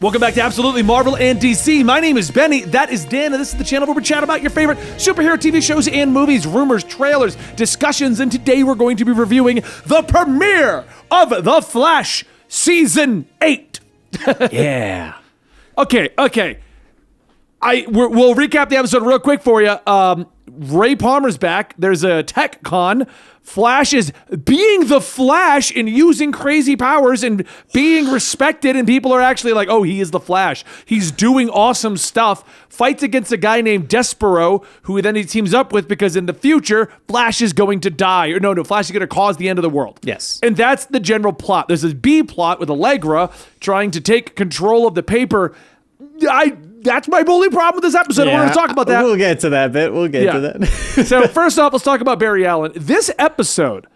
Welcome back to Absolutely Marvel and DC. My name is Benny. That is Dan, and this is the channel where we chat about your favorite superhero TV shows and movies, rumors, trailers, discussions, and today we're going to be reviewing the premiere of The Flash Season 8. Yeah. Okay. We'll recap the episode real quick for you. Ray Palmer's back. There's a tech con. Flash is being the Flash and using crazy powers and being respected, and people are actually like, oh, he is the Flash. He's doing awesome stuff. Fights against a guy named Despero, who then he teams up with because in the future, Flash is going to die. Or no, Flash is going to cause the end of the world. Yes. And that's the general plot. There's this B plot with Allegra trying to take control of the paper. That's my only problem with this episode. We're going to talk about that. We'll get to that bit. We'll get to that. So first off, let's talk about Barry Allen. This episode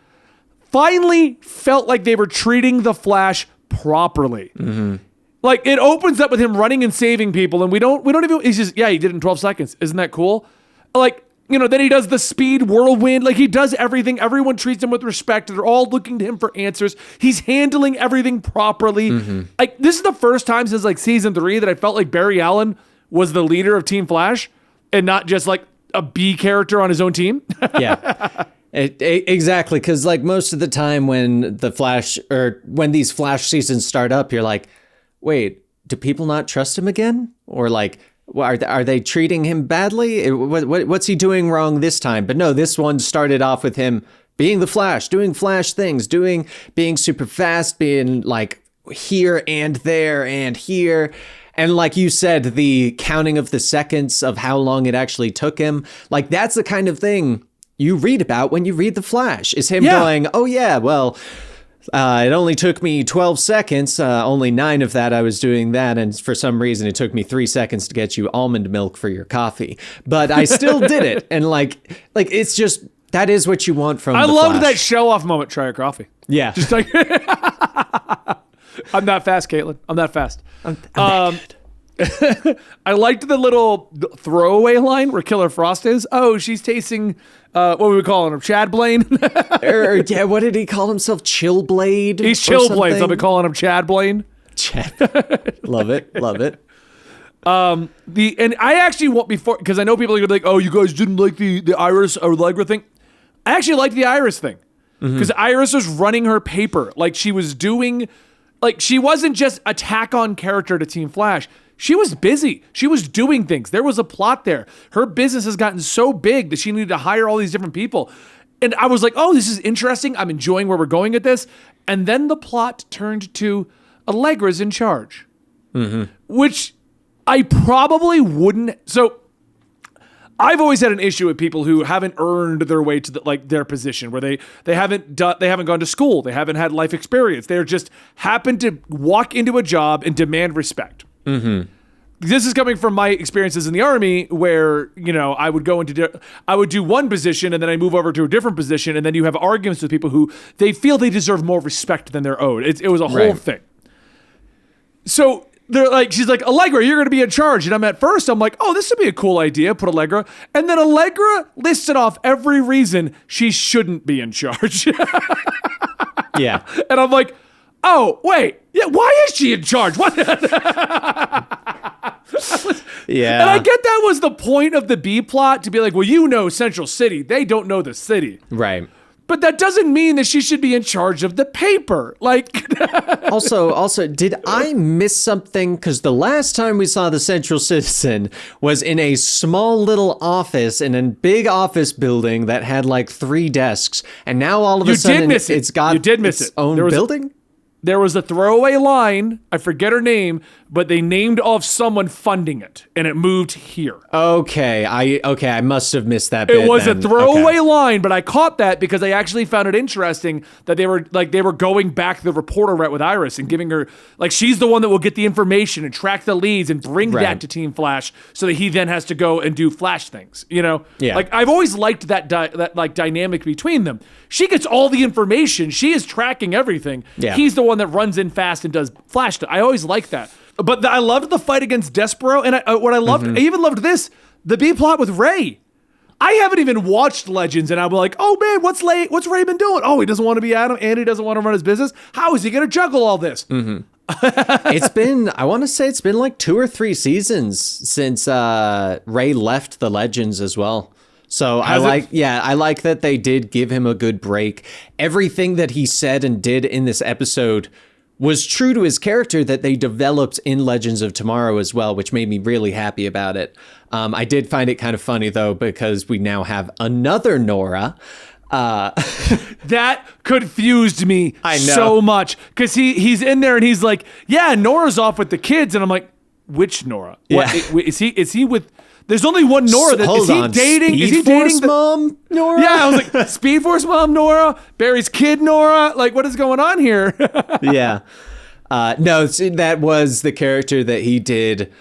finally felt like they were treating the Flash properly. Mm-hmm. Like it opens up with him running and saving people, and we don't even. He's just he did it in 12 seconds. Isn't that cool? Like. Then he does the speed whirlwind. Like he does everything. Everyone treats him with respect. They're all looking to him for answers. He's handling everything properly. Mm-hmm. Like this is the first time since like season 3 that I felt like Barry Allen was the leader of Team Flash and not just like a B character on his own team. Yeah. Exactly. Because like most of the time when the Flash or when these Flash seasons start up, you're like, wait, do people not trust him again? Or like, are they treating him badly? What's he doing wrong this time? But no, this one started off with him being the Flash, doing Flash things, being super fast, being like here and there and here. And like you said, the counting of the seconds of how long it actually took him, like that's the kind of thing you read about when you read The Flash, is him going, oh yeah, well, it only took me 12 seconds. Only 9 of that I was doing that. And for some reason, it took me 3 seconds to get you almond milk for your coffee. But I still did it. And like it's just, that is what you want from The Flash. I loved that show-off moment. Try your coffee. Yeah. Just like, I'm not fast, Caitlin. I'm not fast. I'm that good. I liked the little throwaway line where Killer Frost is. Oh, she's tasting, what were we calling him? Chad Blaine? Yeah, what did he call himself? Chillblade? He's Chillblade, so I've been calling him Chad Blaine. Chad. Love it. And I actually want before, because I know people are gonna be like, oh, you guys didn't like the Iris or Allegra thing. I actually liked the Iris thing. Because Iris was running her paper. Like she was doing, like she wasn't just a tack on character to Team Flash. She was busy. She was doing things. There was a plot there. Her business has gotten so big that she needed to hire all these different people. And I was like, oh, this is interesting. I'm enjoying where we're going at this. And then the plot turned to Allegra's in charge, which I probably wouldn't. So I've always had an issue with people who haven't earned their way to their position, where they haven't gone to school. They haven't had life experience. They're just happen to walk into a job and demand respect. Mm-hmm. This is coming from my experiences in the Army, where I would do one position and then I move over to a different position, and then you have arguments with people who they feel they deserve more respect than they're owed. It was a whole thing. So they're like, she's like, Allegra, you're going to be in charge, and I'm like, oh, this would be a cool idea. Put Allegra, and then Allegra listed off every reason she shouldn't be in charge. Yeah, and I'm like, oh, wait. Yeah, why is she in charge? What? Yeah. And I get that was the point of the B plot, to be like, well, Central City. They don't know the city. Right. But that doesn't mean that she should be in charge of the paper. Like, also, did I miss something? Because the last time we saw the Central Citizen was in a small little office in a big office building that had like 3 desks. And now all of a sudden it's got its own building? There was a throwaway line, I forget her name, but they named off someone funding it, and it moved here. Okay, I must have missed that bit. It was a throwaway line, but I caught that because I actually found it interesting that they were going back the reporter route with Iris and giving her, like, she's the one that will get the information and track the leads and bring that to Team Flash, so that he then has to go and do Flash things, Yeah. Like, I've always liked that dynamic between them. She gets all the information. She is tracking everything. Yeah. He's the one that runs in fast and does Flash. I always liked that. But I loved the fight against Despero, and what I loved, I even loved this, the B plot with Ray. I haven't even watched Legends, and I'm like, oh man, what's Ray been doing? Oh, he doesn't want to be Adam, and he doesn't want to run his business. How is he going to juggle all this? I want to say it's been like 2 or 3 seasons since Ray left the Legends as well. So I like that they did give him a good break. Everything that he said and did in this episode was true to his character that they developed in Legends of Tomorrow as well, which made me really happy about it. I did find it kind of funny though, because we now have another Nora. That confused me so much, because he's in there and he's like, yeah, Nora's off with the kids, and I'm like, which Nora? What, is he with? There's only one Nora. Is he dating? Speed is he Force dating mom Nora? Yeah, I was like, Speed Force mom Nora, Barry's kid Nora. Like, what is going on here? Yeah, no, that was the character that he did.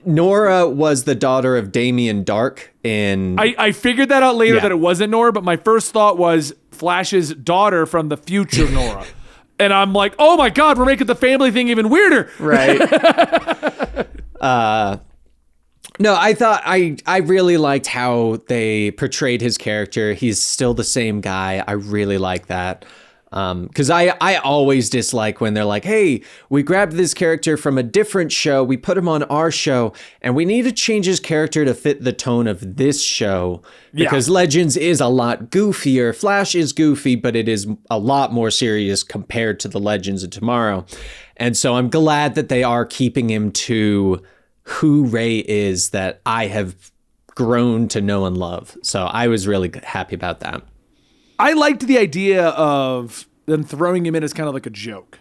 Nora was the daughter of Damien Dark in... I figured that out later that it wasn't Nora, but my first thought was Flash's daughter from the future Nora. And I'm like, oh my God, we're making the family thing even weirder. Right. No, I thought I really liked how they portrayed his character. He's still the same guy. I really like that. Because I always dislike when they're like, hey, we grabbed this character from a different show, we put him on our show, and we need to change his character to fit the tone of this show. Because Legends is a lot goofier. Flash is goofy, but it is a lot more serious compared to the Legends of Tomorrow. And so I'm glad that they are keeping him to who Ray is, that I have grown to know and love. So I was really happy about that. I liked the idea of them throwing him in as kind of like a joke,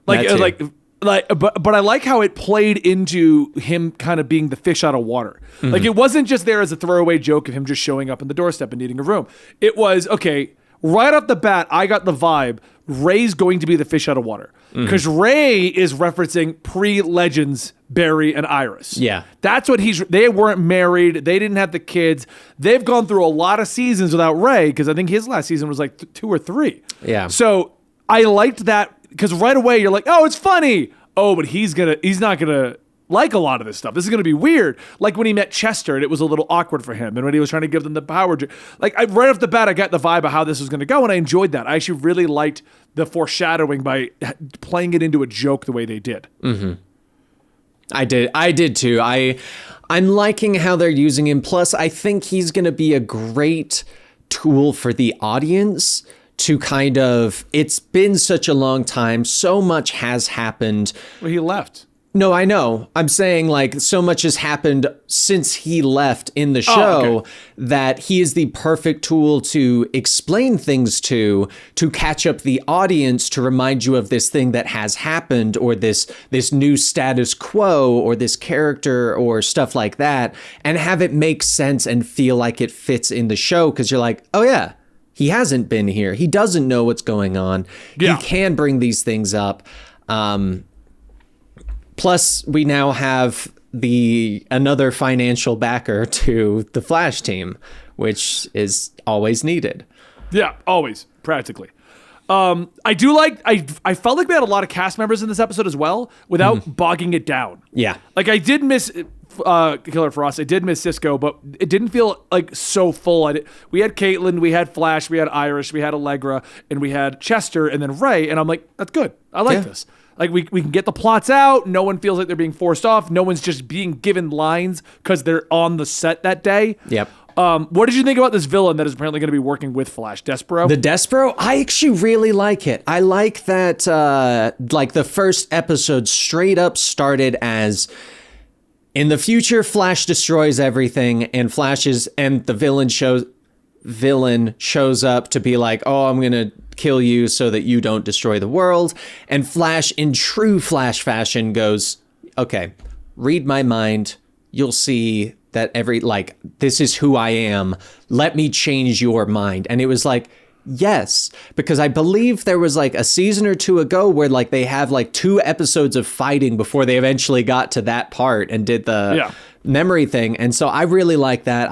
but I like how it played into him kind of being the fish out of water. Mm-hmm. Like, it wasn't just there as a throwaway joke of him just showing up in the doorstep and needing a room. It was, okay, right off the bat, I got the vibe Ray's going to be the fish out of water, because Ray is referencing pre-Legends Barry and Iris. Yeah. That's what they weren't married. They didn't have the kids. They've gone through a lot of seasons without Ray, because I think his last season was like 2 or 3. Yeah. So I liked that, because right away you're like, oh, it's funny. Oh, but he's not gonna like a lot of this stuff. This is gonna be weird. Like when he met Chester, and it was a little awkward for him, and when he was trying to give them the power, right off the bat, I got the vibe of how this was gonna go, and I enjoyed that. I actually really liked the foreshadowing by playing it into a joke the way they did. Mm-hmm. I did too. I'm liking how they're using him. Plus, I think he's going to be a great tool for the audience to kind of, it's been such a long time. So much has happened. Well, he left. No, I know. I'm saying like so much has happened since he left in the show that he is the perfect tool to explain things to catch up the audience, to remind you of this thing that has happened, or this new status quo, or this character, or stuff like that, and have it make sense and feel like it fits in the show, because you're like, oh yeah, he hasn't been here. He doesn't know what's going on. Yeah. He can bring these things up. Plus, we now have another financial backer to the Flash team, which is always needed. Yeah, always, practically. I do like, I felt like we had a lot of cast members in this episode as well, without bogging it down. Yeah. Like, I did miss Killer Frost, I did miss Cisco, but it didn't feel like so full. We had Caitlin, we had Flash, we had Iris, we had Allegra, and we had Chester, and then Ray, and I'm like, that's good. I like this. Like, we can get the plots out. No one feels like they're being forced off. No one's just being given lines because they're on the set that day. Yep. What did you think about this villain that is apparently going to be working with Flash? Despero? The Despero? I actually really like it. I like that, like, the first episode straight up started as, in the future, Flash destroys everything, and the villain shows up to be like, oh, I'm going to kill you so that you don't destroy the world. And Flash, in true Flash fashion, goes, okay, read my mind. You'll see that this is who I am. Let me change your mind. And it was like, yes, because I believe there was like a season or 2 ago where like they have like 2 episodes of fighting before they eventually got to that part and did the memory thing. And so I really like that.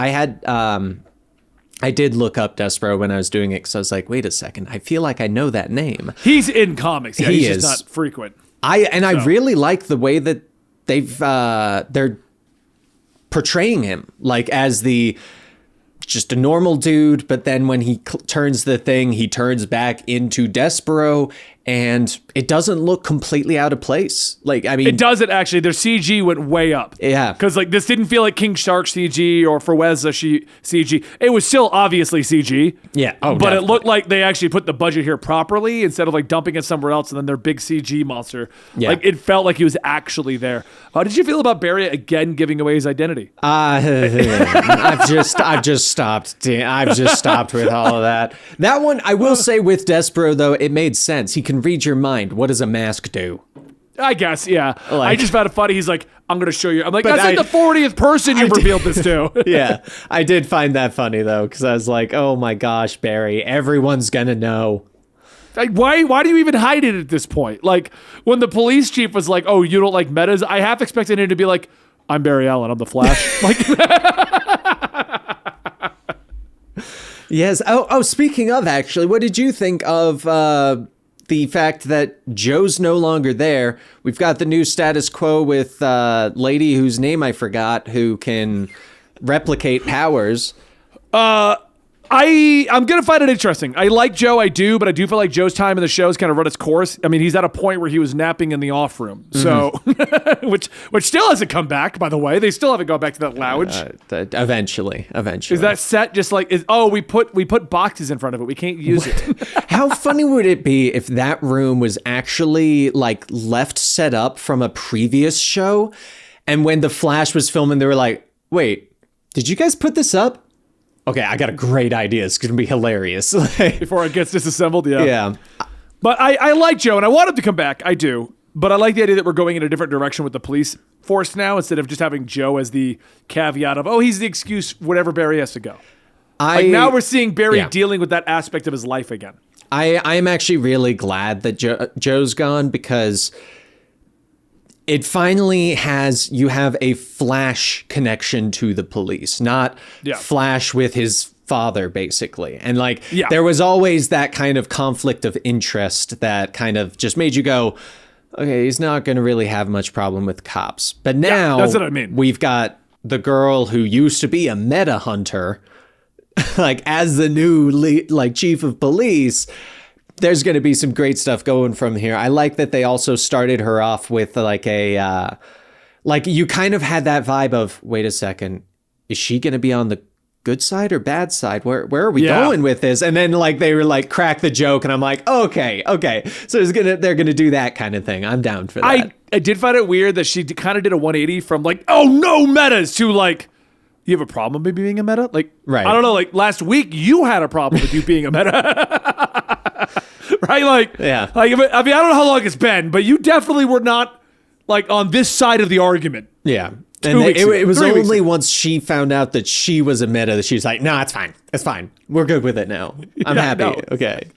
I did look up Despero when I was doing it, because I was like, wait a second, I feel like I know that name. He's in comics. Yeah, he's just not frequent. I really like the way that they're portraying him, like as the just a normal dude, but then when he turns the thing, he turns back into Despero, and it doesn't look completely out of place. Like, I mean, it doesn't actually. Their CG went way up. Yeah, because like this didn't feel like King Shark CG or Faweza CG. It was still obviously CG. Yeah, but definitely. It looked like they actually put the budget here properly instead of like dumping it somewhere else and then their big CG monster. Yeah. Like it felt like he was actually there. How did you feel about Barry again giving away his identity? I've just stopped. I've just stopped with all of that. That one, I will say, with Despero though, it made sense. He can read your mind. What does a mask do? I guess, yeah. Like, I just found it funny. He's like, I'm going to show you. I'm like, that's like the 40th person you've revealed this to. Yeah, I did find that funny, though, because I was like, oh my gosh, Barry, everyone's going to know. Like, why do you even hide it at this point? Like, when the police chief was like, oh, you don't like metas, I half expected him to be like, I'm Barry Allen, I'm the Flash. Like, yes. Oh, speaking of, actually, what did you think of the fact that Joe's no longer there? We've got the new status quo with lady whose name I forgot, who can replicate powers. I'm gonna find it interesting. I like Joe, I do, but I do feel like Joe's time in the show has kind of run its course. I mean, he's at a point where he was napping in the off room, so which still hasn't come back. By the way, they still haven't gone back to that lounge. Eventually. Is that set just like we put boxes in front of it? We can't use it. How funny would it be if that room was actually like left set up from a previous show, and when the Flash was filming, they were like, "Wait, did you guys put this up?" Okay, I got a great idea. It's going to be hilarious. Before it gets disassembled, yeah. Yeah. But I like Joe, and I want him to come back. I do. But I like the idea that we're going in a different direction with the police force now, instead of just having Joe as the caveat of, oh, he's the excuse, whatever Barry has to go. Now we're seeing Barry dealing with that aspect of his life again. I'm actually really glad that Joe's gone, because it finally you have a Flash connection to the police, not Flash with his father, basically. And there was always that kind of conflict of interest that kind of just made you go, okay, he's not going to really have much problem with cops. But now that's what I mean. We've got the girl who used to be a meta hunter, like as the new chief of police. There's going to be some great stuff going from here. I like that they also started her off with like a, you kind of had that vibe of, wait a second, is she going to be on the good side or bad side? Where are we going with this? And then they were like, crack the joke. And I'm like, okay. So they're going to do that kind of thing. I'm down for that. I did find it weird that she kind of did a 180 from like, oh no, metas, to like, you have a problem with being a meta? Like, right. I don't know, like last week you had a problem with you being a meta. Right? Like, yeah. Like, I mean, I don't know how long it's been, but you definitely were not like on this side of the argument. Yeah. And it was only once she found out that she was a meta that she was like, no, it's fine. It's fine. We're good with it now. I'm happy. No. Okay.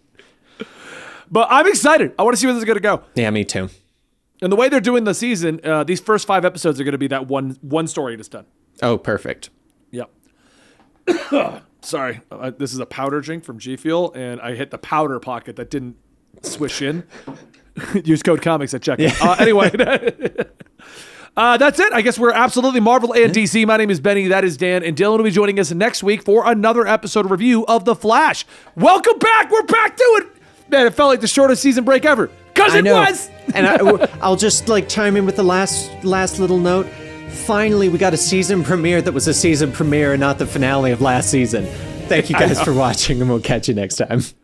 But I'm excited. I want to see where this is going to go. Yeah, me too. And the way they're doing the season, these first 5 episodes are going to be that one story just done. Oh, perfect. Yep. Sorry, this is a powder drink from G Fuel, and I hit the powder pocket that didn't swish in. Use code comics at checkout. Anyway, that's it. I guess we're absolutely Marvel and DC. My name is Benny. That is Dan, and Dylan will be joining us next week for another episode review of The Flash. Welcome back. We're back to it. Man, it felt like the shortest season break ever. Because it was. And I'll just chime in with the last little note. Finally, we got a season premiere that was a season premiere and not the finale of last season. Thank you guys for watching, and we'll catch you next time.